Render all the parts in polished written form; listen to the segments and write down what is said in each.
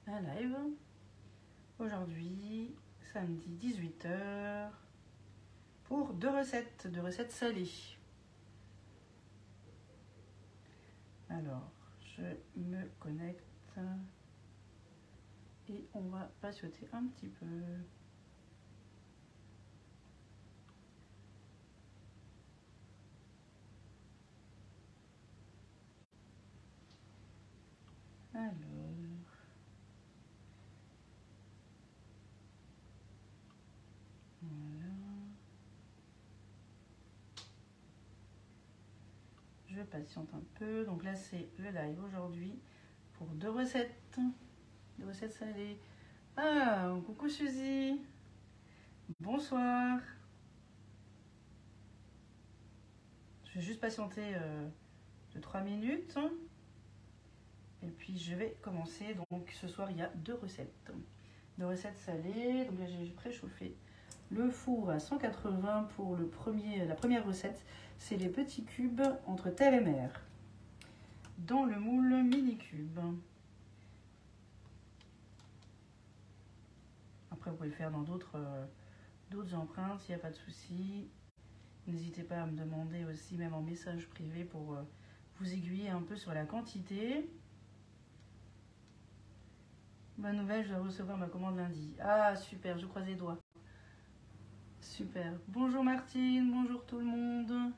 un live. Aujourd'hui, samedi 18 h, pour deux recettes salées. Alors, je me connecte et on va patienter un petit peu. Alors, voilà. Je patiente un peu. Donc là, c'est le live aujourd'hui pour deux recettes salées. Ah, coucou Suzy. Bonsoir. Je vais juste patienter de 3 minutes. Et puis je vais commencer. Donc ce soir, il y a deux recettes salées. Donc là, j'ai préchauffé le four à 180 pour la première recette. C'est les petits cubes entre terre et mer dans le moule mini cube. Après, vous pouvez le faire dans d'autres empreintes, il n'y a pas de souci. N'hésitez pas à me demander aussi, même en message privé, pour vous aiguiller un peu sur la quantité. Bonne nouvelle, je dois recevoir ma commande lundi. Ah, super, je croise les doigts. Super. Bonjour Martine, bonjour tout le monde.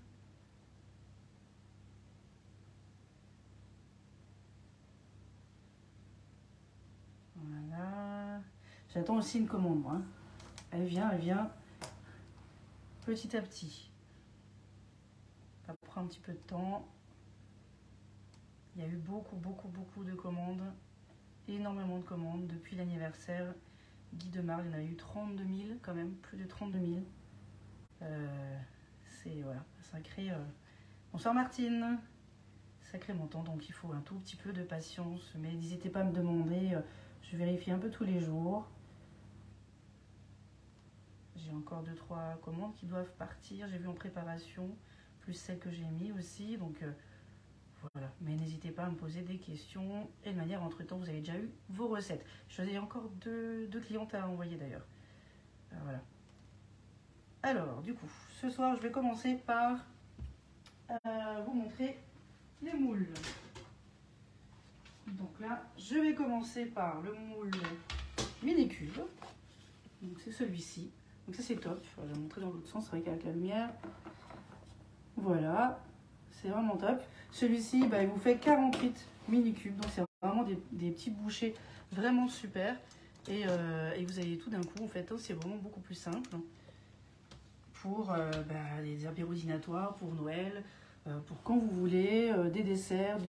Voilà. J'attends aussi une commande, moi. Elle vient petit à petit. Ça prend un petit peu de temps. Il y a eu beaucoup de commandes. Énormément de commandes depuis l'anniversaire. Guy de Marle, il y en a eu 32 000 quand même, plus de 32 000. C'est voilà, sacré. Bonsoir Martine. Sacré montant, donc il faut un tout petit peu de patience. Mais n'hésitez pas à me demander, je vérifie un peu tous les jours. J'ai encore 2-3 commandes qui doivent partir. J'ai vu en préparation, plus celles que j'ai mis aussi. Donc voilà, mais n'hésitez pas à me poser des questions. Et de manière, entre-temps, vous avez déjà eu vos recettes. J'ai encore deux clientes à envoyer d'ailleurs. Voilà. Alors, du coup, ce soir, je vais commencer par vous montrer les moules. Donc là, je vais commencer par le moule mini cube. Donc c'est celui-ci. Donc ça, c'est top. Je vais le montrer dans l'autre sens avec la lumière. Voilà, c'est vraiment top. Celui-ci, il vous fait 48 mini cubes. Donc c'est vraiment des petits bouchées vraiment super. Et vous avez tout d'un coup, en fait, c'est vraiment beaucoup plus simple. Pour les apéros dînatoires, pour Noël, pour quand vous voulez, des desserts,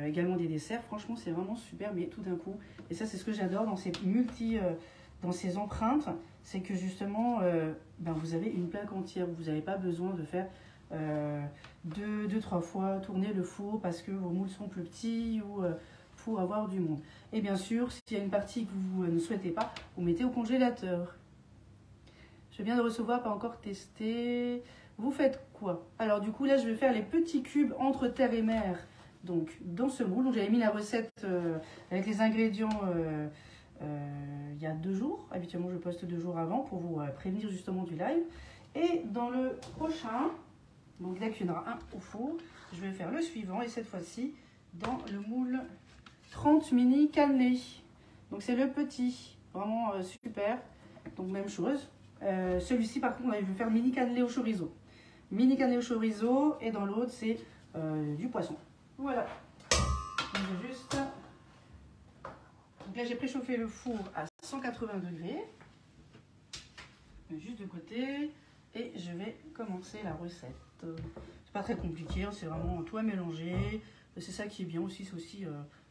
également des desserts. Franchement, c'est vraiment super, mais tout d'un coup. Et ça, c'est ce que j'adore dans ces dans ces empreintes, c'est que justement, vous avez une plaque entière. Vous n'avez pas besoin de faire 2-3 fois tourner le four parce que vos moules sont plus petits ou pour avoir du monde. Et bien sûr, s'il y a une partie que vous ne souhaitez pas, vous mettez au congélateur. Je viens de recevoir, pas encore testé. Vous faites quoi? Alors du coup, là, je vais faire les petits cubes entre terre et mer. Donc, dans ce moule, j'avais mis la recette avec les ingrédients il y a 2 jours. Habituellement, je poste 2 jours avant pour vous prévenir justement du live. Et dans le prochain, donc là, qu'il y en aura un au four, je vais faire le suivant. Et cette fois-ci, dans le moule 30 mini cannelés. Donc, c'est le petit. Vraiment super. Donc, même chose. Celui-ci par contre je vais faire mini cannelé au chorizo. Mini cannelé au chorizo et dans l'autre c'est du poisson. Voilà. Donc, donc là j'ai préchauffé le four à 180 degrés. Juste de côté. Et je vais commencer la recette. C'est pas très compliqué, c'est vraiment tout à mélanger. C'est ça qui est bien aussi, c'est aussi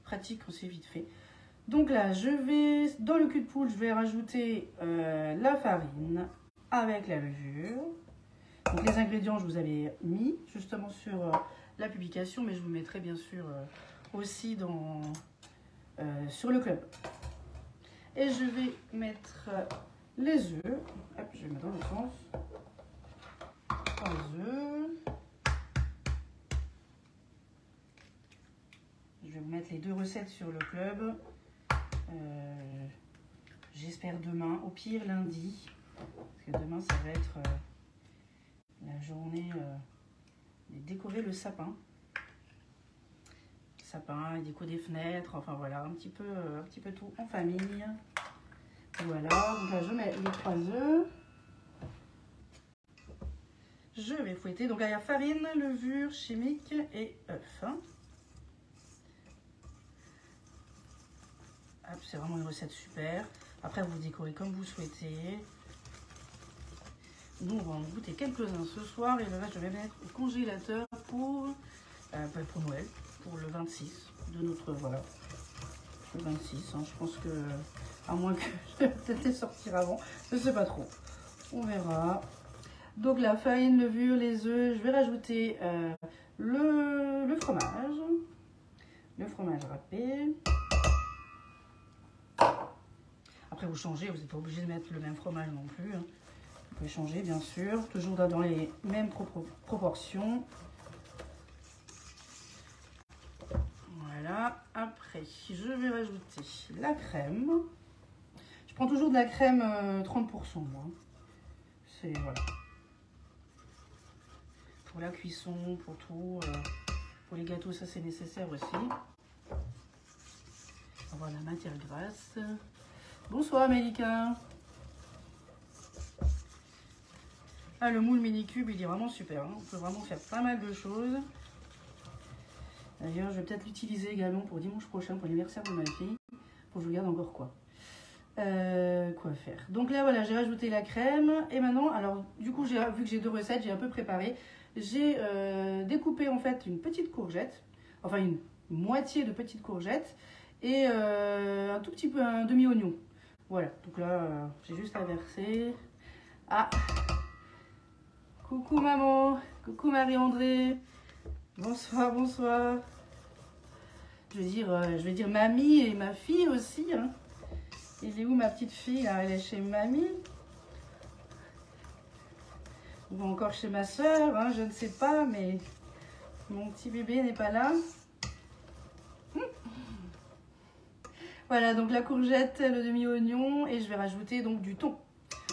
pratique quand c'est vite fait. Donc là, dans le cul de poule, je vais rajouter la farine avec la levure. Donc les ingrédients, je vous avais mis justement sur la publication, mais je vous mettrai bien sûr aussi sur le club. Et je vais mettre les œufs. Hop, je vais mettre dans le sens. 3 œufs. Je vais vous mettre les 2 recettes sur le club. J'espère demain, au pire lundi, parce que demain ça va être la journée de décorer le sapin. Sapin, déco des fenêtres, enfin voilà, un petit peu tout en famille. Voilà, donc là je mets les 3 œufs. Je vais fouetter, donc là il y a farine, levure, chimique et œufs. C'est vraiment une recette super. Après vous décorez comme vous souhaitez. Nous on va en goûter quelques-uns ce soir et le reste je vais mettre au congélateur pour Noël, pour le 26 de notre, voilà, le 26, hein, je pense que, à moins que je vais peut-être les sortir avant, je ne sais pas trop, on verra. Donc la farine, levure, les œufs, je vais rajouter le fromage râpé. Après vous changez, vous n'êtes pas obligé de mettre le même fromage non plus, hein. Vous pouvez changer bien sûr, toujours dans les mêmes proportions. Voilà, après je vais rajouter la crème. Je prends toujours de la crème 30% moi. C'est voilà. Pour la cuisson, pour tout, pour les gâteaux, ça c'est nécessaire aussi. On va avoir la matière grasse. Bonsoir Mélika. Ah, le moule mini cube, il est vraiment super, hein. On peut vraiment faire pas mal de choses. D'ailleurs, je vais peut-être l'utiliser également pour dimanche prochain, pour l'anniversaire de ma fille. Faut que je regarde encore quoi. Quoi faire. Donc là, voilà, j'ai rajouté la crème. Et maintenant, alors, du coup, vu que j'ai 2 recettes, j'ai un peu préparé. J'ai découpé en fait une petite courgette. Enfin, une moitié de petite courgette. Et un tout petit peu, un demi-oignon. Voilà, donc là, j'ai juste à verser. Ah! Coucou maman, coucou Marie-André, bonsoir, bonsoir. Je vais dire mamie et ma fille aussi, hein. Elle est où ma petite fille là? Elle est chez mamie. Ou encore chez ma soeur, hein, je ne sais pas, mais mon petit bébé n'est pas là. Voilà, donc la courgette, le demi-oignon et je vais rajouter donc du thon.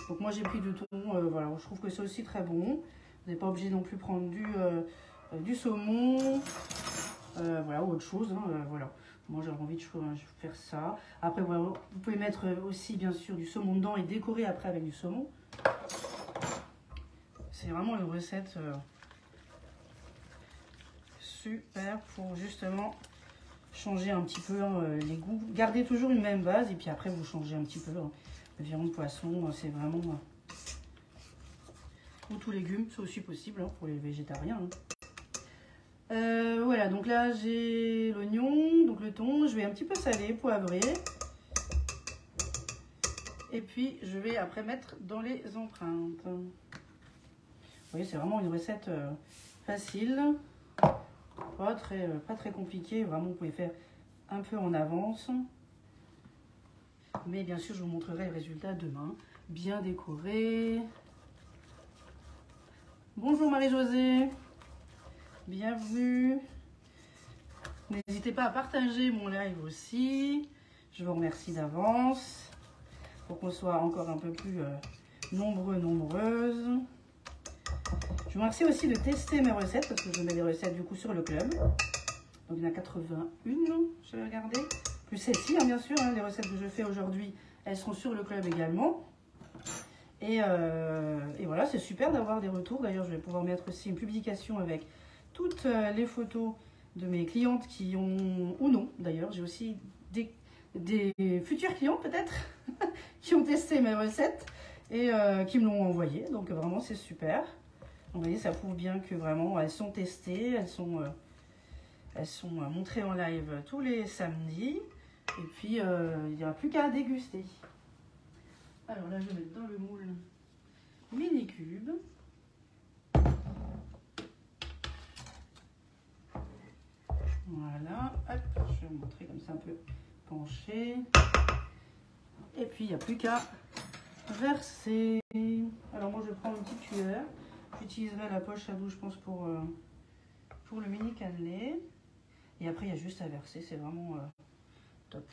Donc moi j'ai pris du thon, voilà, je trouve que c'est aussi très bon. Vous n'êtes pas obligé non plus prendre du saumon, voilà, ou autre chose, hein, voilà. Moi j'avais envie de faire ça. Après voilà, vous pouvez mettre aussi bien sûr du saumon dedans et décorer après avec du saumon. C'est vraiment une recette super pour justement changer un petit peu les goûts. Gardez toujours une même base et puis après vous changez un petit peu. Viande, poisson, c'est vraiment... ou tout légumes, c'est aussi possible hein, pour les végétariens. Hein. Voilà, donc là j'ai l'oignon, donc le thon, je vais un petit peu saler, poivrer. Et puis je vais après mettre dans les empreintes. Vous voyez, c'est vraiment une recette facile, pas très compliquée, vraiment vous pouvez faire un peu en avance. Mais bien sûr, je vous montrerai le résultat demain. Bien décoré. Bonjour Marie-Josée. Bienvenue. N'hésitez pas à partager mon live aussi. Je vous remercie d'avance. Pour qu'on soit encore un peu plus nombreux, nombreuses. Je vous remercie aussi de tester mes recettes parce que je mets des recettes du coup sur le club. Donc il y en a 81, je vais regarder. Plus celle-ci, hein, bien sûr, hein, les recettes que je fais aujourd'hui, elles seront sur le club également. Et voilà, c'est super d'avoir des retours. D'ailleurs, je vais pouvoir mettre aussi une publication avec toutes les photos de mes clientes qui ont, ou non d'ailleurs, j'ai aussi des futurs clients peut-être, qui ont testé mes recettes et qui me l'ont envoyé. Donc vraiment, c'est super. Vous voyez, ça prouve bien que vraiment, elles sont testées, elles sont montrées en live tous les samedis. Et puis, il n'y aura plus qu'à déguster. Alors là, je vais mettre dans le moule mini cube. Voilà, hop, je vais vous montrer comme ça un peu penché. Et puis, il n'y a plus qu'à verser. Alors moi, je prends une petite cuillère. J'utiliserai la poche à douche, je pense, pour le mini cannelé. Et après, il y a juste à verser, c'est vraiment top.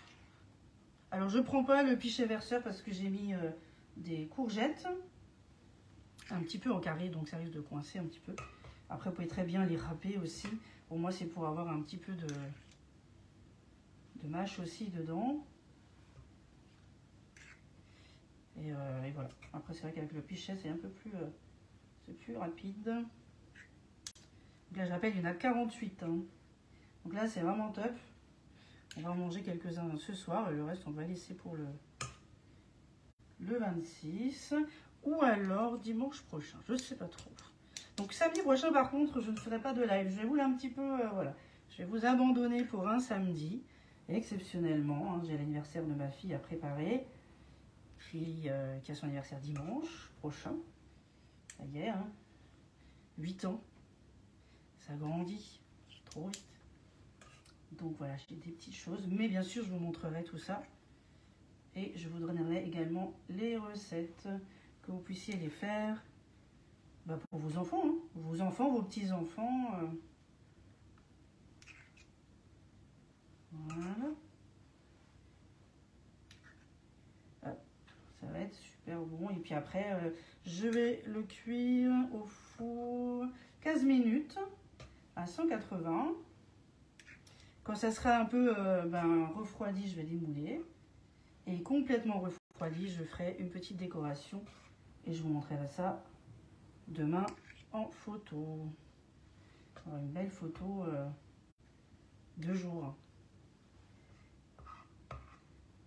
Alors, je ne prends pas le pichet verseur parce que j'ai mis des courgettes. Un petit peu en carré, donc ça risque de coincer un petit peu. Après, vous pouvez très bien les râper aussi. Pour moi, c'est pour avoir un petit peu de mâche aussi dedans. Et voilà. Après, c'est vrai qu'avec le pichet, c'est un peu plus, plus rapide. Donc là, je rappelle, il y en a 48. Hein. Donc là, c'est vraiment top. On va en manger quelques-uns ce soir. Et le reste, on va laisser pour le 26. Ou alors dimanche prochain. Je ne sais pas trop. Donc samedi prochain, par contre, je ne ferai pas de live. Je vais vous un petit peu, voilà. Je vais vous abandonner pour un samedi. Exceptionnellement, hein, j'ai l'anniversaire de ma fille à préparer. Qui a son anniversaire dimanche prochain. Ça y est, hein. 8 ans. Ça grandit trop vite. Donc voilà, j'ai des petites choses. Mais bien sûr, je vous montrerai tout ça. Et je vous donnerai également les recettes que vous puissiez les faire pour vos enfants. Hein. Vos enfants, vos petits-enfants. Voilà. Ça va être super bon. Et puis après, je vais le cuire au four 15 minutes à 180. Quand ça sera un peu refroidi, je vais démouler. Et complètement refroidi, je ferai une petite décoration. Et je vous montrerai ça demain en photo. Une belle photo de jour.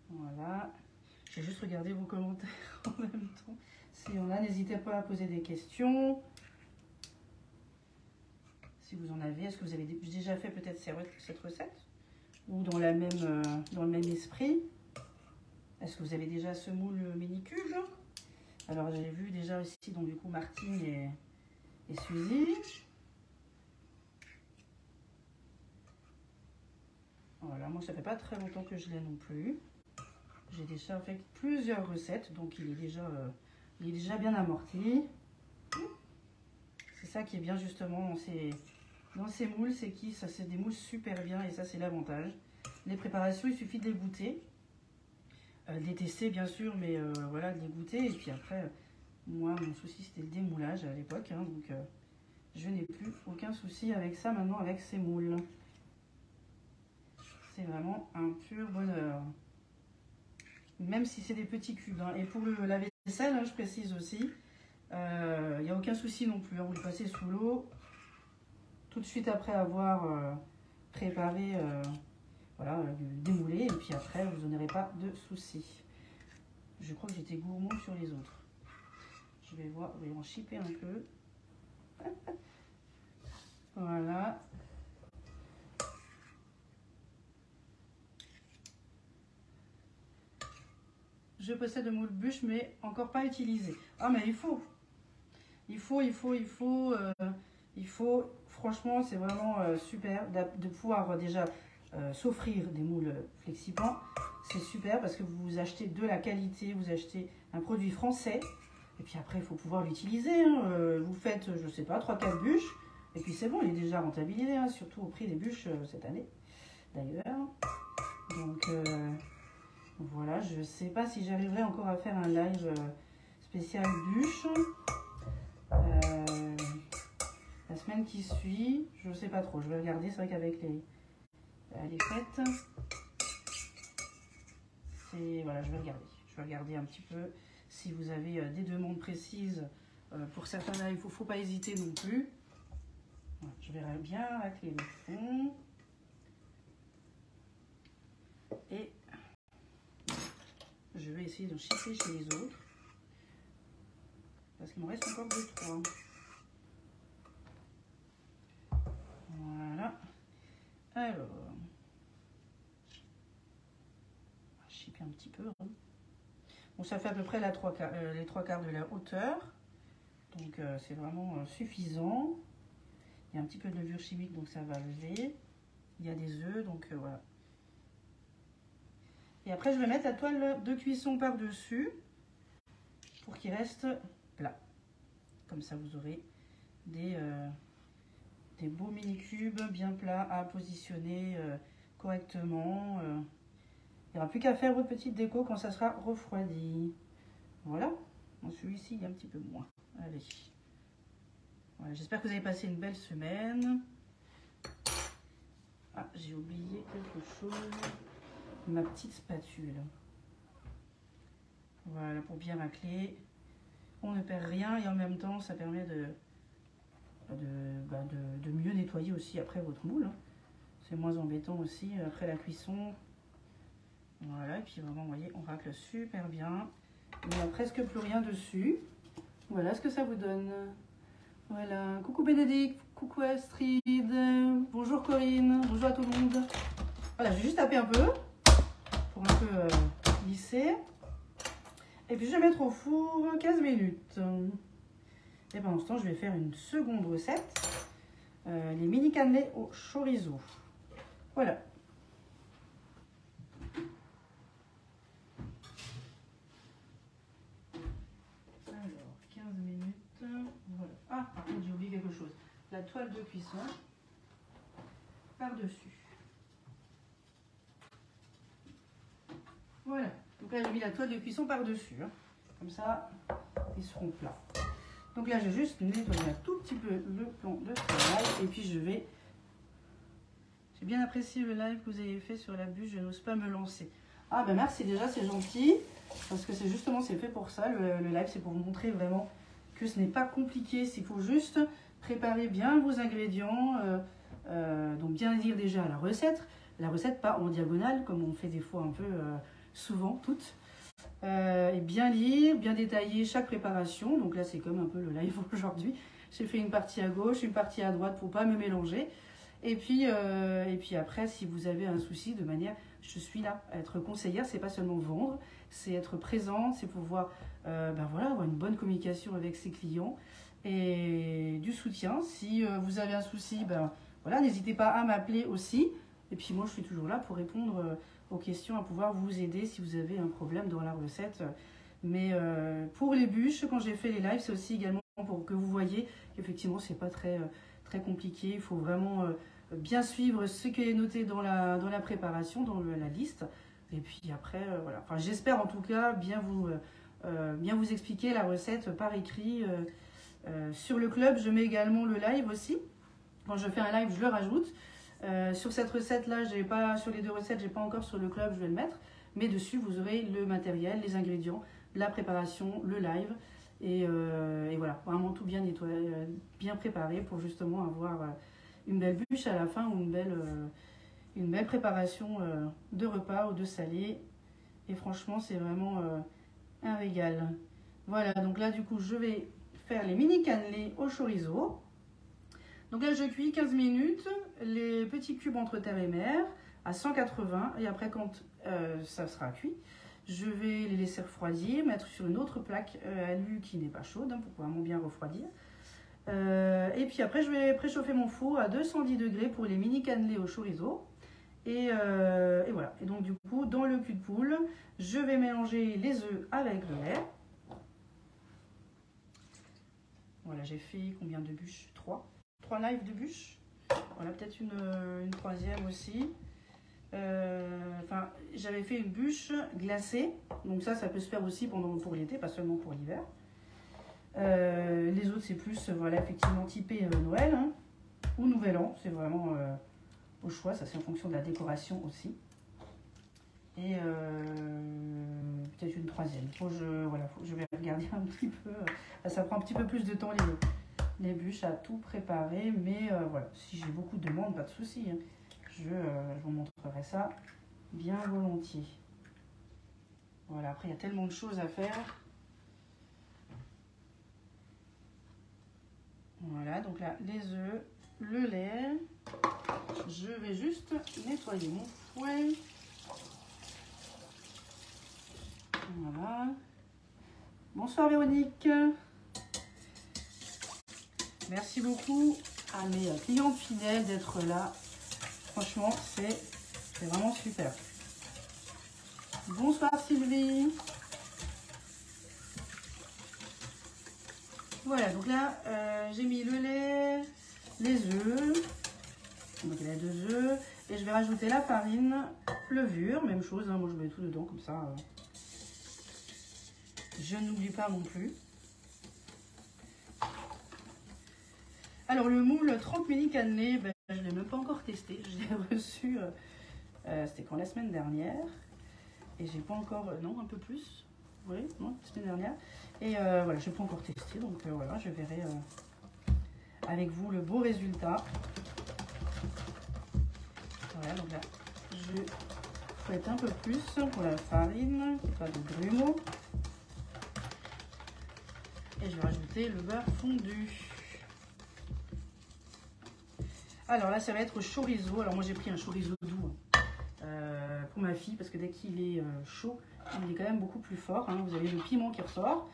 Voilà. Je vais juste regarder vos commentaires en même temps. S'il y en a, n'hésitez pas à poser des questions. Si vous en avez, est-ce que vous avez déjà fait peut-être cette recette? Ou dans le même esprit? Est-ce que vous avez déjà ce moule mini-cube? Alors j'ai vu déjà aussi, donc du coup, Martine et Suzy. Voilà, moi ça fait pas très longtemps que je l'ai non plus. J'ai déjà fait plusieurs recettes, donc il est déjà bien amorti. C'est ça qui est bien justement dans ces moules, c'est ça c'est des moules super bien et ça c'est l'avantage. Les préparations, il suffit de les goûter, de les tester bien sûr, mais voilà, de les goûter. Et puis après, moi mon souci c'était le démoulage à l'époque, hein, donc je n'ai plus aucun souci avec ça maintenant avec ces moules. C'est vraiment un pur bonheur. Même si c'est des petits cubes. Hein. Et pour la vaisselle, hein, je précise aussi, il n'y a aucun souci non plus. Hein. Vous le passez sous l'eau tout de suite après avoir préparé, voilà, démoulé. Et puis après, vous n'en aurez pas de souci. Je crois que j'étais gourmand sur les autres. Je vais voir, je vais en chipper un peu. Voilà. Je possède de moule bûche, mais encore pas utilisé. Ah, mais il faut. Franchement, c'est vraiment super de pouvoir déjà s'offrir des moules Flexipant. C'est super parce que vous achetez de la qualité, vous achetez un produit français. Et puis après, il faut pouvoir l'utiliser. Hein. Vous faites, je sais pas, 3-4 bûches. Et puis c'est bon, il est déjà rentabilisé, hein, surtout au prix des bûches cette année, d'ailleurs. Donc voilà, je ne sais pas si j'arriverai encore à faire un live spécial bûche. La semaine qui suit, je ne sais pas trop. Je vais regarder, c'est vrai qu'avec les fêtes, voilà, je vais regarder. Je vais regarder un petit peu si vous avez des demandes précises. Pour certains lives, il ne faut pas hésiter non plus. Voilà, je verrai bien racler le fond. Et je vais essayer de chipper chez les autres. Parce qu'il me reste encore 2-3. Voilà. Alors. On va chipper un petit peu. Hein. Bon, ça fait à peu près les 3/4 de la hauteur. Donc c'est vraiment suffisant. Il y a un petit peu de levure chimique, donc ça va lever. Il y a des œufs, donc voilà. Et après, je vais mettre la toile de cuisson par-dessus pour qu'il reste plat. Comme ça, vous aurez des beaux mini-cubes bien plats à positionner correctement. Il n'y aura plus qu'à faire votre petite déco quand ça sera refroidi. Voilà. Bon, celui-ci, il est un petit peu moins. Allez. Voilà, j'espère que vous avez passé une belle semaine. Ah, j'ai oublié quelque chose. Ma petite spatule. Voilà, pour bien racler. On ne perd rien et en même temps, ça permet de mieux nettoyer aussi après votre moule. C'est moins embêtant aussi après la cuisson. Voilà, et puis vraiment, vous voyez, on racle super bien. Il n'y a presque plus rien dessus. Voilà ce que ça vous donne. Voilà, coucou Bénédicte, coucou Astrid, bonjour Corinne, bonjour à tout le monde. Voilà, je vais juste taper un peu pour un peu lisser. Et puis je vais mettre au four 15 minutes. Et pendant ce temps, je vais faire une seconde recette. Les mini cannelés au chorizo. Voilà. Alors, 15 minutes. Voilà. Ah, par contre, j'ai oublié quelque chose. La toile de cuisson par-dessus. Voilà. Donc là, j'ai mis la toile de cuisson par-dessus. Hein. Comme ça, ils seront plats. Donc là, j'ai juste nettoyé un tout petit peu le plan de travail. Et puis, je vais... J'ai bien apprécié le live que vous avez fait sur la bûche. Je n'ose pas me lancer. Ah ben merci déjà, c'est gentil. Parce que c'est justement, c'est fait pour ça. Le live, c'est pour vous montrer vraiment que ce n'est pas compliqué. Il faut juste préparer bien vos ingrédients. Donc bien lire déjà la recette. La recette pas en diagonale, comme on fait des fois un peu souvent, toutes. Et bien lire, bien détailler chaque préparation. Donc là, c'est comme un peu le live aujourd'hui. J'ai fait une partie à gauche, une partie à droite pour pas me mélanger. Et puis après, si vous avez un souci, de manière, je suis là. Être conseillère, c'est pas seulement vendre, c'est être présente, c'est pouvoir voilà, avoir une bonne communication avec ses clients et du soutien. Si vous avez un souci, voilà, n'hésitez pas à m'appeler aussi. Et puis moi, je suis toujours là pour répondre aux questions, à pouvoir vous aider si vous avez un problème dans la recette. Mais pour les bûches, quand j'ai fait les lives, c'est aussi également pour que vous voyez qu'effectivement, c'est pas très compliqué. Il faut vraiment bien suivre ce qui est noté dans la préparation, dans la liste. Et puis après, voilà. Enfin, j'espère en tout cas bien vous expliquer la recette par écrit. Sur le club, je mets également le live aussi. Quand je fais un live, je le rajoute. Sur cette recette-là, sur les deux recettes, j'ai pas encore sur le club, je vais le mettre. Mais dessus, vous aurez le matériel, les ingrédients, la préparation, le live. Et voilà, vraiment tout bien nettoyé, bien préparé pour justement avoir une belle bûche à la fin ou une belle préparation de repas ou de salé. Et franchement, c'est vraiment un régal. Voilà, donc là, du coup, je vais faire les mini cannelés au chorizo. Donc là, je cuis 15 minutes les petits cubes entre terre et mer à 180. Et après, quand ça sera cuit, je vais les laisser refroidir, mettre sur une autre plaque alu qui n'est pas chaude, pour vraiment bien refroidir. Et puis après, je vais préchauffer mon four à 210 degrés pour les mini cannelés au chorizo. Et voilà. Et donc du coup, dans le cul de poule, je vais mélanger les œufs avec le lait. Voilà, j'ai fait combien de bûches? 3 lives de bûches. Voilà, peut-être une troisième aussi. Enfin, j'avais fait une bûche glacée. Donc ça peut se faire aussi pour l'été, pas seulement pour l'hiver. Les autres, c'est plus, voilà, effectivement, typé Noël ou Nouvel An. C'est vraiment au choix. Ça, c'est en fonction de la décoration aussi. Et peut-être une troisième. Je vais regarder un petit peu. Ça prend un petit peu plus de temps, les bûches, à tout préparer. Mais voilà, si j'ai beaucoup de demandes, pas de souci. Je vous montrerai ça bien volontiers. Voilà, après, il y a tellement de choses à faire. Voilà, donc là, les œufs, le lait. Je vais juste nettoyer mon fouet. Voilà. Bonsoir Véronique. Merci beaucoup à mes clientes fidèles d'être là. Franchement, c'est vraiment super. Bonsoir Sylvie. Voilà, donc là, j'ai mis le lait, les œufs. Donc il y a 2 œufs. Et je vais rajouter la farine, levure, même chose, hein, moi je mets tout dedans comme ça. Je n'oublie pas non plus. Alors le moule 30 mini cannelés, ben, je ne l'ai même pas encore testé. Je l'ai reçu, c'était quand, la semaine dernière. Et j'ai pas encore, non, un peu plus. Oui, non, la semaine dernière. Et voilà, je n'ai pas encore testé. Donc voilà, je verrai avec vous le beau résultat. Voilà, donc là, je fouette un peu plus pour la farine, pas de grumeaux. Et je vais rajouter le beurre fondu. Alors là, ça va être chorizo. Alors moi, j'ai pris un chorizo doux pour ma fille parce que dès qu'il est chaud, il est quand même beaucoup plus fort. Hein. Vous avez le piment qui ressort.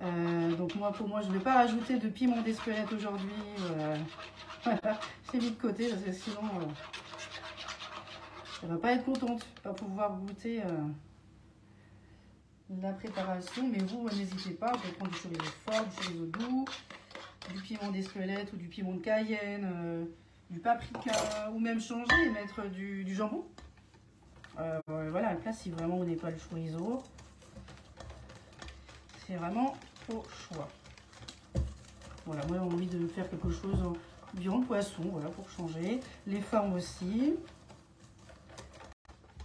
Donc moi, pour moi, je ne vais pas rajouter de piment d'Espelette aujourd'hui. Voilà, j'ai mis de côté parce que sinon, elle va pas être contente, pas pouvoir goûter la préparation. Mais vous, n'hésitez pas, vous pouvez prendre du chorizo fort, du chorizo doux, du piment d'Espelette ou du piment de Cayenne, du paprika, ou même changer et mettre du jambon. Voilà, à la place, si vraiment vous n'avez pas le chorizo, c'est vraiment au choix. Voilà, moi j'ai envie de faire quelque chose en viande, poisson, voilà, pour changer. Les formes aussi.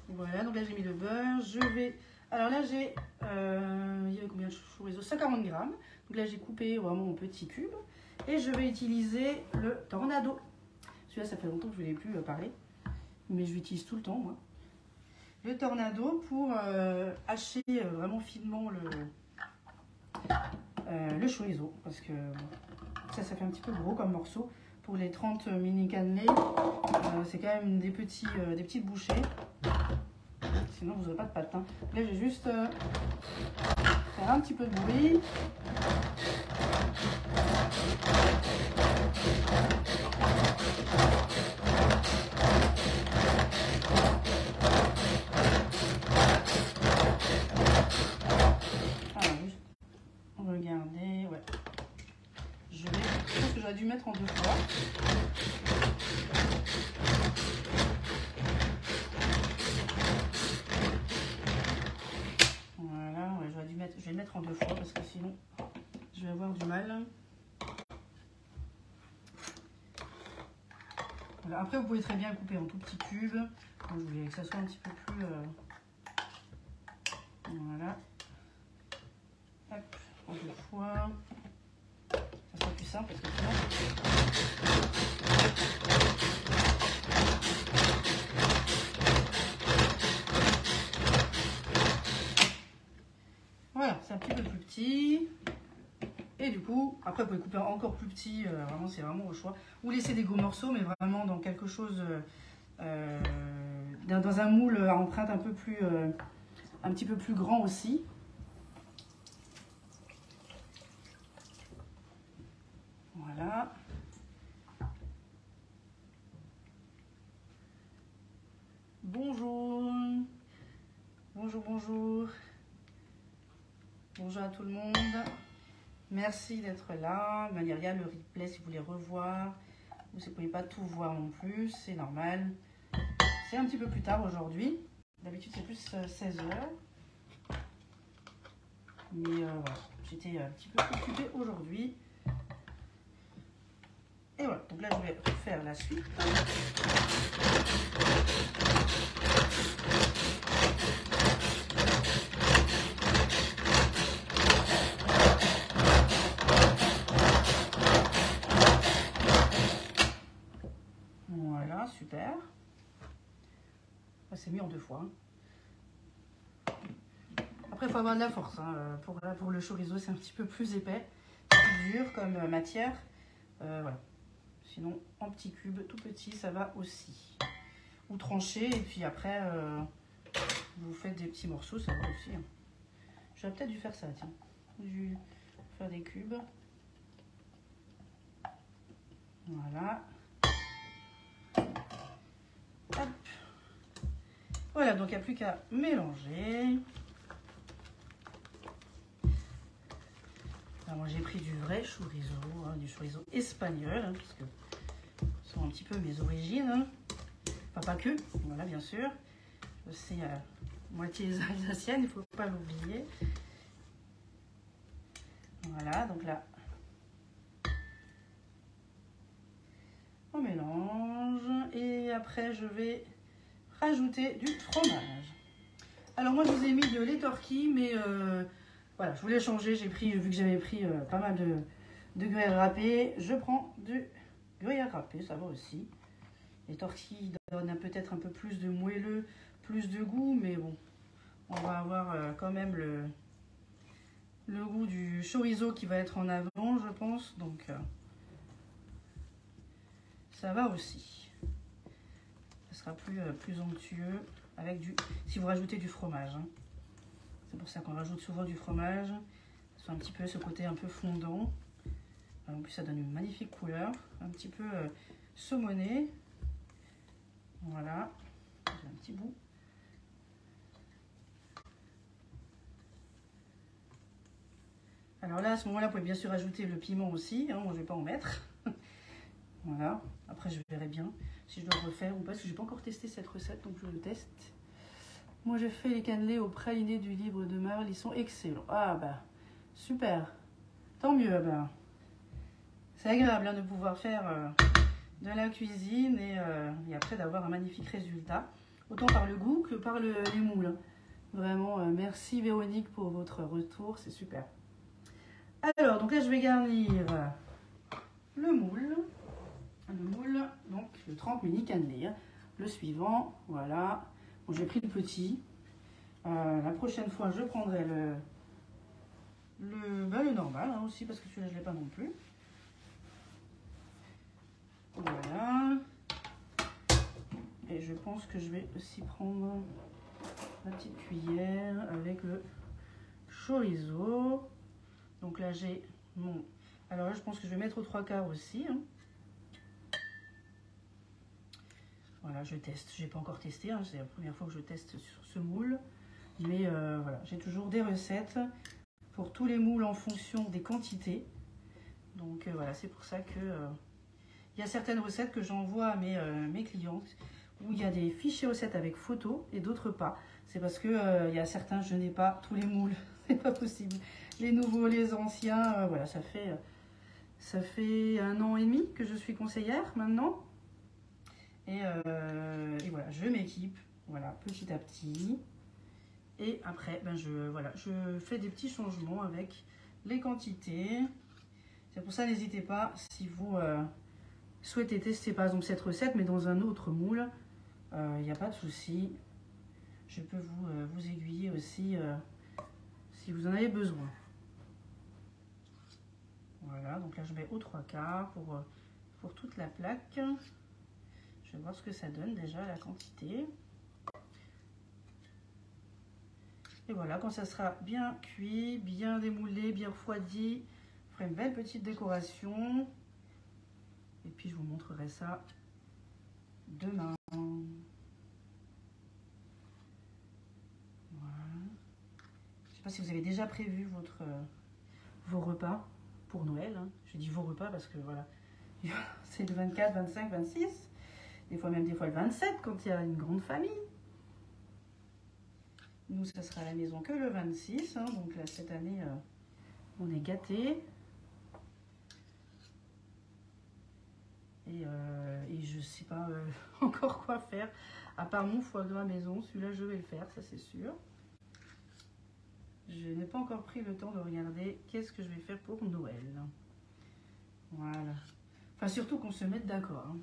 Voilà, donc là j'ai mis le beurre. Je vais. Alors là j'ai. Il y avait combien de chorizo? 140 grammes. Donc là j'ai coupé vraiment en petits cubes. Et je vais utiliser le tornado. Celui-là, ça fait longtemps que je ne voulais plus parler. Mais je l'utilise tout le temps, moi. Le tornado pour hacher vraiment finement le chorizo. Parce que ça fait un petit peu gros comme morceau. Pour les 30 mini cannelés, c'est quand même des petites bouchées. Sinon, vous n'aurez pas de pâte. Hein. Là, j'ai juste faire un petit peu de bruit. Alors, juste regardez, ouais. Je pense que j'aurais dû mettre en 2 fois. Voilà, ouais, je vais le mettre en 2 fois parce que sinon je vais avoir du mal. Voilà. Après, vous pouvez très bien le couper en tout petits cubes. Moi, je voulais que ça soit un petit peu plus. Voilà. Hop, en 2 fois. Ça sera plus simple parce que sinon. Voilà, c'est un petit peu plus petit. Et du coup, après, vous pouvez couper encore plus petit. Vraiment, c'est vraiment au choix. Ou laisser des gros morceaux, mais vraiment dans quelque chose. Dans un moule à empreinte un petit peu plus grand aussi. Voilà. Bonjour. Bonjour, bonjour. Bonjour à tout le monde. Merci d'être là. Il y a le replay si vous voulez revoir. Ou si vous ne pouvez pas tout voir non plus, c'est normal. C'est un petit peu plus tard aujourd'hui. D'habitude, c'est plus 16 h. Mais voilà, j'étais un petit peu occupée aujourd'hui. Et voilà, donc là, je vais faire la suite. Voilà, super. C'est mis en 2 fois. Après, il faut avoir de la force. Hein. Pour le chorizo, c'est un petit peu plus épais, plus dur comme matière. Voilà. Sinon, en petits cubes, tout petits, ça va aussi. Ou trancher, et puis après, vous faites des petits morceaux, ça va aussi. Hein. J'aurais peut-être dû faire ça, tiens. Dû faire des cubes. Voilà. Hop. Voilà, donc il n'y a plus qu'à mélanger. Alors, moi, j'ai pris du vrai chorizo, hein, du chorizo espagnol, hein, parce que ce sont un petit peu mes origines. Hein. Enfin, pas que, voilà, bien sûr. aussi moitié alsacienne, il ne faut pas l'oublier. Voilà, donc là, on mélange et après je vais rajouter du fromage. Alors moi je vous ai mis de lait torquis, mais voilà, je voulais changer, j'ai pris, vu que j'avais pris pas mal de gruyère râpée, je prends du gruyère râpé, ça va aussi. Les torquis donnent peut-être un peu plus de moelleux, plus de goût, mais bon, on va avoir quand même le goût du chorizo qui va être en avant, je pense, donc ça va aussi. Ça sera plus onctueux avec si vous rajoutez du fromage. Hein. C'est pour ça qu'on rajoute souvent du fromage. C'est un petit peu ce côté un peu fondant. En plus, ça donne une magnifique couleur, un petit peu saumonné. Voilà, j'ai un petit bout. Alors là, à ce moment-là, vous pouvez bien sûr ajouter le piment aussi. Hein, moi, je ne vais pas en mettre. Voilà. Après, je verrai bien si je dois refaire ou pas, parce que je n'ai pas encore testé cette recette, donc je le teste. Moi, j'ai fait les cannelés au praliné du livre de Merle. Ils sont excellents. Ah bah, super. Tant mieux. Bah. C'est agréable hein, de pouvoir faire de la cuisine et après d'avoir un magnifique résultat. Autant par le goût que par les moules. Vraiment, merci Véronique pour votre retour. C'est super. Alors, donc là, je vais garnir le moule. Donc le 30 mini cannelé. Le suivant, voilà. Bon, j'ai pris le petit. La prochaine fois, je prendrai le normal hein, aussi, parce que celui-là, je ne l'ai pas non plus. Voilà. Et je pense que je vais aussi prendre la petite cuillère avec le chorizo. Donc là, j'ai mon... Alors là, je pense que je vais mettre aux 3/4 aussi. Hein. Voilà, je teste. Je n'ai pas encore testé. Hein. C'est la première fois que je teste sur ce moule. Mais voilà, j'ai toujours des recettes pour tous les moules en fonction des quantités. Donc voilà, c'est pour ça que il y a certaines recettes que j'envoie à mes clientes où il y a des fichiers recettes avec photos et d'autres pas. C'est parce que il y a certains, je n'ai pas tous les moules. C'est pas possible. Les nouveaux, les anciens, voilà, ça fait 1 an et demi que je suis conseillère maintenant. Et voilà, je m'équipe, voilà, petit à petit. Et après, ben je fais des petits changements avec les quantités. C'est pour ça, n'hésitez pas, si vous souhaitez tester par exemple cette recette, mais dans un autre moule, il n'y a pas de souci. Je peux vous aiguiller aussi si vous en avez besoin. Voilà, donc là je mets aux 3/4 pour toute la plaque. Je vais voir ce que ça donne déjà, la quantité. Et voilà, quand ça sera bien cuit, bien démoulé, bien refroidi, je ferai une belle petite décoration. Et puis je vous montrerai ça demain. Voilà. Je ne sais pas si vous avez déjà prévu vos repas pour Noël. Hein. Je dis vos repas parce que voilà, c'est le 24, 25, 26. Des fois le 27 quand il y a une grande famille. Nous, ça sera à la maison que le 26. Hein, donc là, cette année, on est gâtés. Et je ne sais pas encore quoi faire. À part mon foie gras maison, celui-là, je vais le faire, ça c'est sûr. Je n'ai pas encore pris le temps de regarder qu'est-ce que je vais faire pour Noël. Voilà. Enfin, surtout qu'on se mette d'accord. Hein.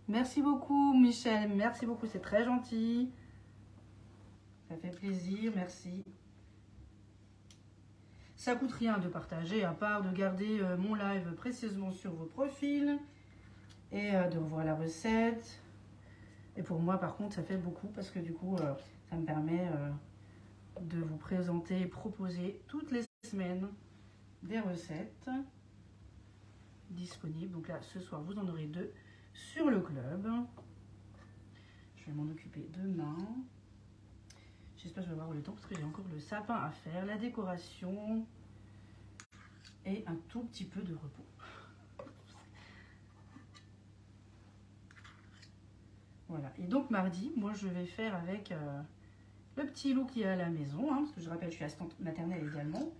Merci beaucoup, Michel. Merci beaucoup, c'est très gentil. Ça fait plaisir, merci. Ça coûte rien de partager, à part de garder mon live précisément sur vos profils et de revoir la recette. Et pour moi, par contre, ça fait beaucoup parce que du coup, ça me permet de vous présenter et proposer toutes les semaines des recettes disponibles. Donc là, ce soir, vous en aurez 2 sur le club. Je vais m'en occuper demain. J'espère que je vais avoir le temps parce que j'ai encore le sapin à faire, la décoration et un tout petit peu de repos. Voilà. Et donc mardi, moi je vais faire avec le petit loup qui est à la maison, hein, parce que je rappelle, je suis assistante maternelle également.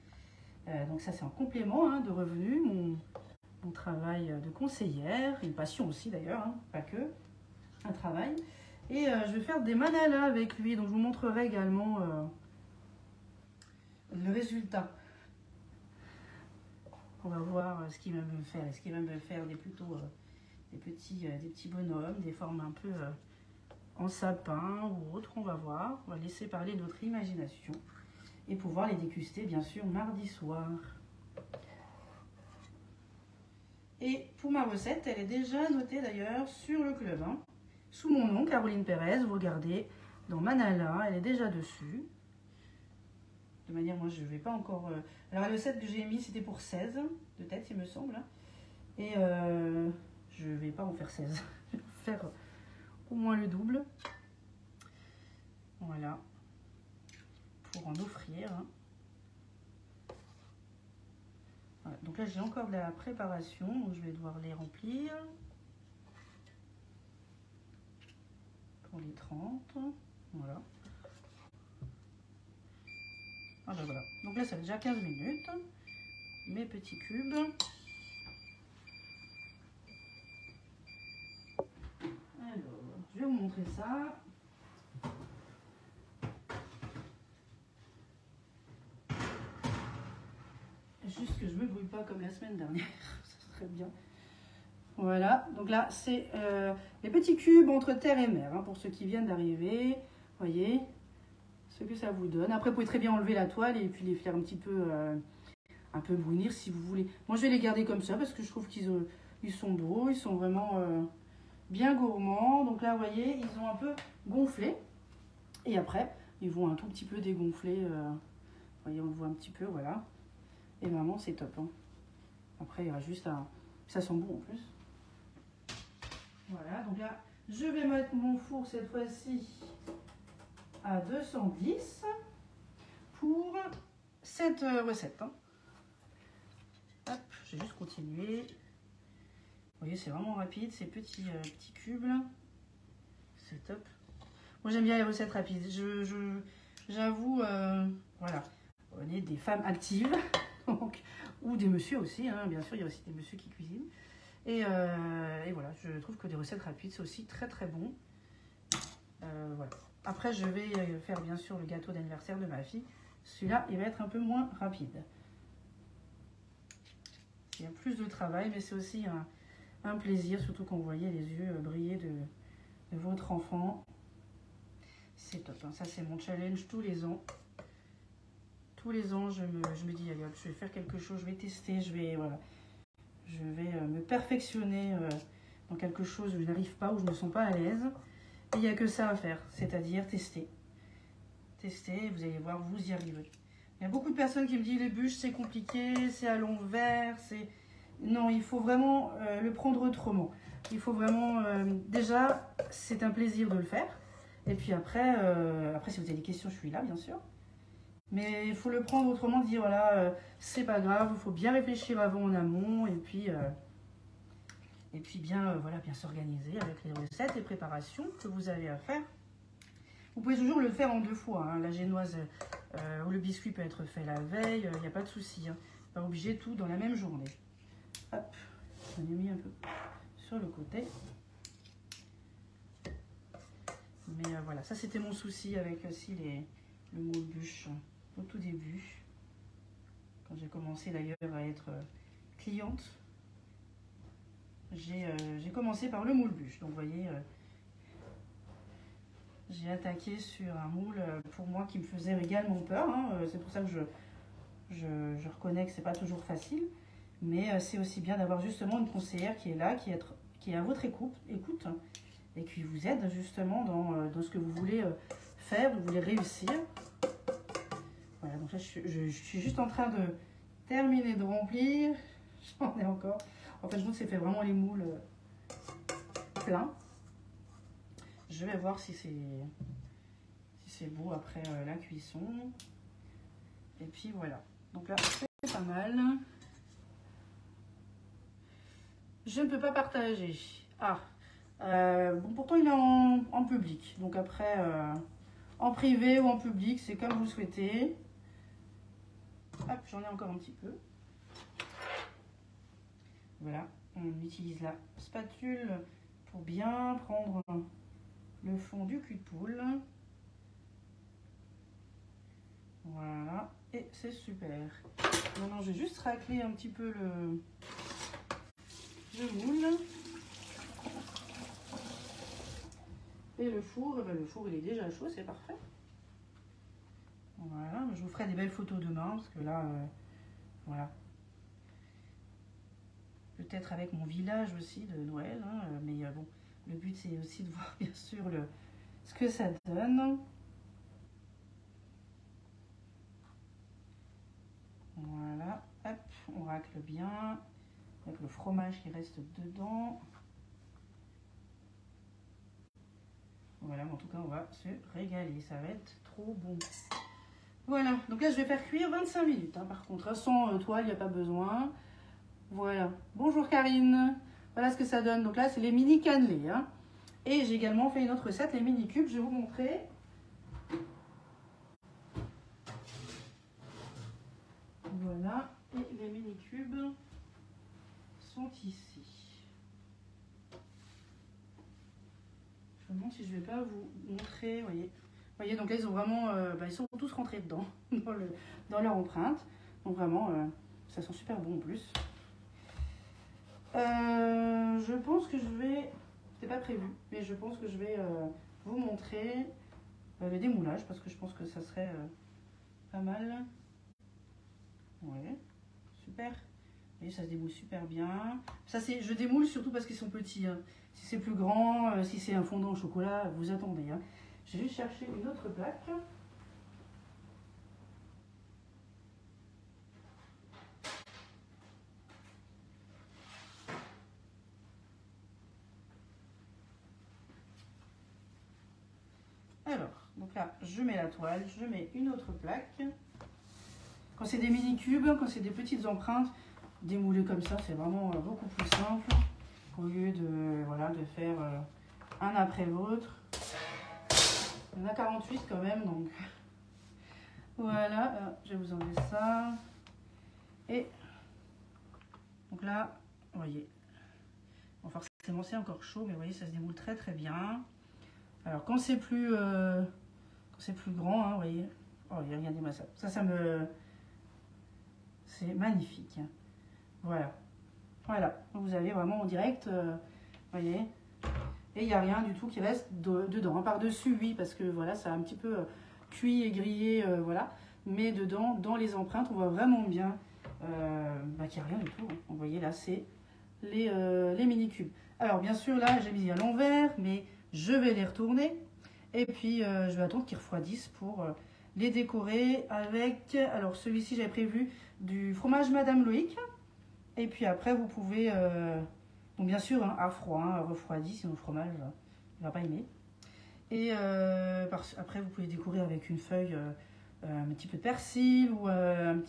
Donc ça c'est un complément hein, de revenus, mon travail de conseillère, une passion aussi d'ailleurs, hein, pas que, un travail. Et je vais faire des manalas avec lui, donc je vous montrerai également le résultat. On va voir ce qu'il va me faire. Est-ce qu'il va me faire des petits bonhommes, des formes un peu en sapin ou autre, on va voir. On va laisser parler notre imagination et pouvoir les déguster bien sûr mardi soir. Et pour ma recette, elle est déjà notée d'ailleurs sur le club, hein, sous mon nom, Caroline Pérez. Vous regardez dans Manala, elle est déjà dessus. De manière, moi je ne vais pas encore... Alors la recette que j'ai mis, c'était pour 16 de tête, il me semble. Et je ne vais pas en faire 16. Je vais faire au moins le double. Voilà. Pour en offrir. Hein. Voilà. Donc là, j'ai encore de la préparation. Donc je vais devoir les remplir. Pour les 30. Voilà. Ah ben voilà. Donc là, ça fait déjà 15 minutes. Mes petits cubes. Alors, je vais vous montrer ça. Juste que je me brouille pas comme la semaine dernière. Ça serait bien. Voilà. Donc là, c'est les petits cubes entre terre et mer. Hein, pour ceux qui viennent d'arriver. Voyez ce que ça vous donne. Après, vous pouvez très bien enlever la toile et puis les faire un peu brunir si vous voulez. Moi, je vais les garder comme ça parce que je trouve qu'ils sont beaux. Ils sont vraiment bien gourmands. Donc là, vous voyez, ils ont un peu gonflé. Et après, ils vont un tout petit peu dégonfler. Vous voyez, on le voit un petit peu, voilà. Et vraiment, c'est top. Hein. Après, il y aura juste à... Ça sent bon en plus. Voilà, donc là, je vais mettre mon four cette fois-ci à 210 pour cette recette. Hein. Hop, je vais juste continuer. Vous voyez, c'est vraiment rapide, ces petits cubes là. C'est top. Moi, j'aime bien les recettes rapides. J'avoue, voilà, on est des femmes actives, donc, ou des messieurs aussi, hein, bien sûr, il y a aussi des messieurs qui cuisinent. Et voilà, je trouve que des recettes rapides, c'est aussi très très bon. Voilà. Après, je vais faire bien sûr le gâteau d'anniversaire de ma fille. Celui-là, il va être un peu moins rapide. Il y a plus de travail, mais c'est aussi un plaisir, surtout quand vous voyez les yeux briller de votre enfant. C'est top, hein. Ça, c'est mon challenge tous les ans. Tous les ans, je me dis, allez hop, je vais faire quelque chose, je vais tester, je vais me perfectionner dans quelque chose où je n'arrive pas, où je ne me sens pas à l'aise. Et il n'y a que ça à faire, c'est-à-dire tester. Tester, vous allez voir, vous y arrivez. Il y a beaucoup de personnes qui me disent, les bûches, c'est compliqué, c'est à l'envers, c'est... Non, il faut vraiment le prendre autrement. Il faut vraiment... déjà, c'est un plaisir de le faire. Et puis après, si vous avez des questions, je suis là, bien sûr. Mais il faut le prendre autrement, dire, voilà, c'est pas grave, il faut bien réfléchir avant en amont. Et puis bien, voilà, bien s'organiser avec les recettes et préparations que vous avez à faire. Vous pouvez toujours le faire en 2 fois. Hein. La génoise ou le biscuit peut être fait la veille, il n'y a pas de souci. Hein. Pas obligé tout dans la même journée. Hop, j'en ai mis un peu sur le côté. Mais voilà, ça c'était mon souci avec aussi le moule bûche au tout début. Quand j'ai commencé d'ailleurs à être cliente, j'ai commencé par le moule bûche. Donc vous voyez, j'ai attaqué sur un moule pour moi qui me faisait également peur. Hein. C'est pour ça que je reconnais que c'est pas toujours facile. Mais c'est aussi bien d'avoir justement une conseillère qui est là, qui est à votre écoute hein, et qui vous aide justement dans ce que vous voulez faire, vous voulez réussir. Voilà, donc là je suis juste en train de terminer de remplir. J'en ai encore. En fait, je trouve que c'est fait vraiment les moules pleins. Je vais voir si c'est beau après la cuisson. Et puis voilà. Donc là, c'est pas mal. Je ne peux pas partager. Ah, Bon, pourtant, il est en public. Donc après, en privé ou en public, c'est comme vous souhaitez. Hop, j'en ai encore un petit peu. Voilà, on utilise la spatule pour bien prendre le fond du cul de poule. Voilà, et c'est super. Maintenant, je vais juste racler un petit peu le moule. Et le four, le four il est déjà chaud, c'est parfait. Voilà, je vous ferai des belles photos demain, parce que là, voilà. Peut-être avec mon village aussi de Noël, hein, mais bon, le but c'est aussi de voir bien sûr ce que ça donne. Voilà, hop, on racle bien, avec le fromage qui reste dedans. Voilà, en tout cas, on va se régaler, ça va être trop bon. Voilà, donc là, je vais faire cuire 25 minutes, hein, par contre, sans toile, il n'y a pas besoin. Voilà, bonjour Karine, voilà ce que ça donne. Donc là, c'est les mini cannelés, hein. Et j'ai également fait une autre recette, les mini cubes, je vais vous montrer. Voilà, et les mini cubes sont ici. Je me demande si je ne vais pas vous montrer, vous voyez, donc là ils ont vraiment, ils sont tous rentrés dedans, dans leur empreinte. Donc vraiment, ça sent super bon en plus. Je pense que je vais, c'était pas prévu, mais je pense que je vais vous montrer le démoulage parce que je pense que ça serait pas mal. Ouais, super. Et ça se démoule super bien. Ça, je démoule surtout parce qu'ils sont petits, hein. Si c'est plus grand, si c'est un fondant au chocolat, vous attendez, hein. J'ai juste cherché une autre plaque. Alors, donc là, je mets la toile, je mets une autre plaque. Quand c'est des mini cubes, quand c'est des petites empreintes, démouler comme ça, c'est vraiment beaucoup plus simple. Au lieu de, voilà, de faire un après l'autre. Il y en a 48 quand même, donc voilà, je vais vous enlever ça. Et donc là, vous voyez, bon, forcément c'est encore chaud, mais vous voyez, ça se démoule très très bien. Alors quand c'est plus grand, hein, vous voyez, oh, regardez-moi ça. C'est magnifique. Voilà. Voilà, vous avez vraiment en direct, voyez, et il n'y a rien du tout qui reste dedans. Par-dessus, oui, parce que voilà, ça a un petit peu cuit et grillé, voilà. Mais dedans, dans les empreintes, on voit vraiment bien qu'il n'y a rien du tout. Hein. Vous voyez, là, c'est les mini-cubes. Alors, bien sûr, là, j'ai mis à l'envers, mais je vais les retourner. Et puis, je vais attendre qu'ils refroidissent pour les décorer avec... Alors, celui-ci, j'avais prévu du fromage Madame Loïc. Et puis après, vous pouvez, bon, bien sûr, hein, à froid, hein, refroidi, sinon le fromage, il ne va pas aimer. Et après, vous pouvez décorer avec une feuille, un petit peu de persil ou un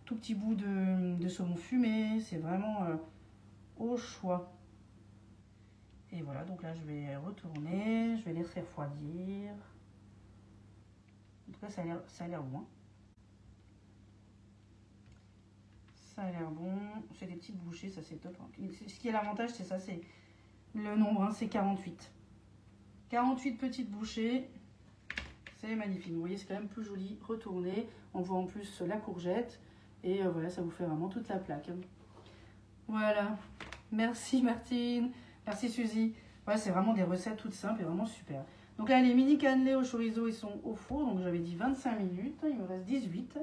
tout petit bout de saumon fumé. C'est vraiment au choix. Et voilà, donc là, je vais retourner, je vais laisser refroidir. En tout cas, ça a l'air bon. Ça a l'air bon, c'est des petites bouchées, ça c'est top. Ce qui est l'avantage, c'est ça, c'est le nombre, hein, c'est 48. 48 petites bouchées, c'est magnifique. Vous voyez, c'est quand même plus joli, retourné. On voit en plus la courgette et voilà, ça vous fait vraiment toute la plaque. Voilà, merci Martine, merci Suzy. Voilà, c'est vraiment des recettes toutes simples et vraiment super. Donc là, les mini cannelés au chorizo, ils sont au four, donc j'avais dit 25 minutes, il me reste 18.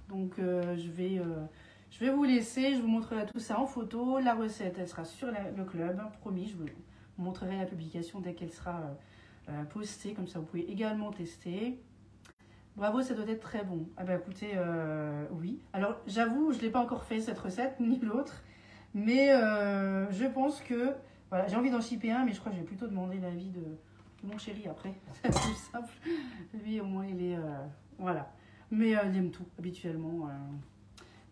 Donc je vais vous laisser, je vous montrerai tout ça en photo. La recette, elle sera sur le club, promis. Je vous montrerai la publication dès qu'elle sera postée. Comme ça, vous pouvez également tester. Bravo, ça doit être très bon. Ah bah écoutez, oui. Alors, j'avoue, je ne l'ai pas encore fait, cette recette, ni l'autre. Mais je pense que... Voilà, j'ai envie d'en shipper un, mais je crois que je vais plutôt demander l'avis de mon chéri après. C'est plus simple. Lui, au moins, il est... voilà. Mais il aime tout, habituellement.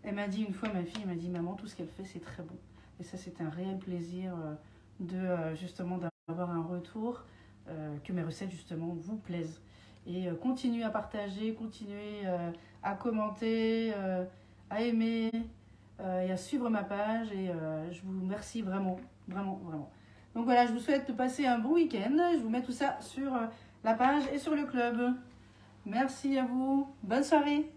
Elle m'a dit une fois, ma fille m'a dit, maman, tout ce qu'elle fait, c'est très bon. Et ça, c'est un réel plaisir justement d'avoir un retour, que mes recettes justement vous plaisent. Et continuez à partager, continuez à commenter, à aimer et à suivre ma page. Et je vous remercie vraiment, vraiment, vraiment. Donc voilà, je vous souhaite de passer un bon week-end. Je vous mets tout ça sur la page et sur le club. Merci à vous. Bonne soirée.